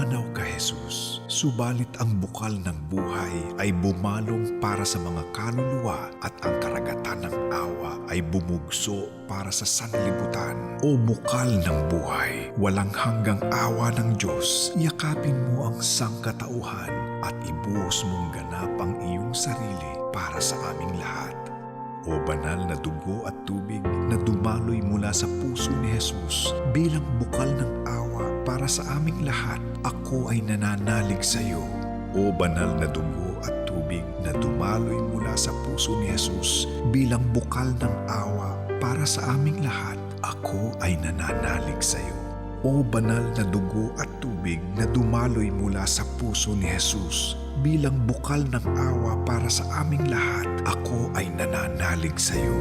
Pumanaw ka, Jesus. Subalit ang bukal ng buhay ay bumalong para sa mga kaluluwa at ang karagatan ng awa ay bumugso para sa sanlibutan. O bukal ng buhay, walang hanggang awa ng Diyos, yakapin mo ang sangkatauhan at ibuhos mong ganap ang iyong sarili para sa aming lahat. O banal na dugo at tubig na dumaloy mula sa puso ni Jesus bilang bukal ng awa para sa aming lahat, ako ay nananalig sa iyo. O banal na dugo at tubig na dumaloy mula sa puso ni Jesus bilang bukal ng awa para sa aming lahat, ako ay nananalig sa iyo. O banal na dugo at tubig na dumaloy mula sa puso ni Jesus bilang bukal ng awa para sa aming lahat, ako ay nananalig sa iyo.